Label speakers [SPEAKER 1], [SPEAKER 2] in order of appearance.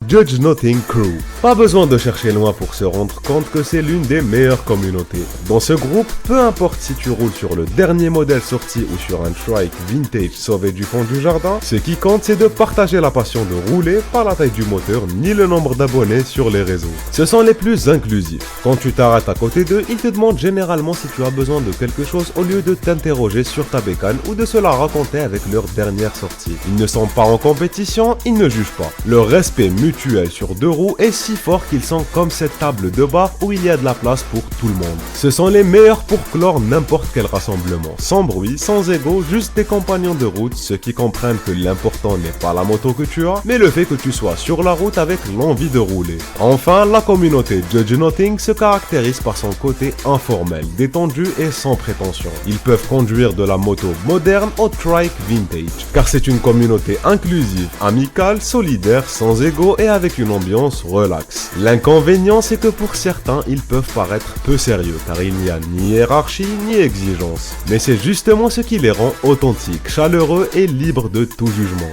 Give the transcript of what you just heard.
[SPEAKER 1] Judge Nothing Crew. Pas besoin de chercher loin pour se rendre compte que c'est l'une des meilleures communautés. Dans ce groupe, peu importe si tu roules sur le dernier modèle sorti ou sur un trike vintage sauvé du fond du jardin, ce qui compte c'est de partager la passion de rouler, pas la taille du moteur ni le nombre d'abonnés sur les réseaux. Ce sont les plus inclusifs. Quand tu t'arrêtes à côté d'eux, ils te demandent généralement si tu as besoin de quelque chose au lieu de t'interroger sur ta bécane ou de se la raconter avec leur dernière sortie. Ils ne sont pas en compétition, ils ne jugent pas. Leur respect mutuel sur deux roues est si fort qu'ils sont comme cette table de bar où il y a de la place pour tout le monde. Ce sont les meilleurs pour clore n'importe quel rassemblement, sans bruit, sans ego, juste des compagnons de route, ceux qui comprennent que l'important n'est pas la moto que tu as, mais le fait que tu sois sur la route avec l'envie de rouler. Enfin, la communauté Judge Nothing se caractérise par son côté informel, détendu et sans prétention. Ils peuvent conduire de la moto moderne au trike vintage, car c'est une communauté inclusive, amicale, solidaire, sans ego et avec une ambiance relaxe. L'inconvénient, c'est que pour certains, ils peuvent paraître peu sérieux, car il n'y a ni hiérarchie ni exigence. Mais c'est justement ce qui les rend authentiques, chaleureux et libres de tout jugement.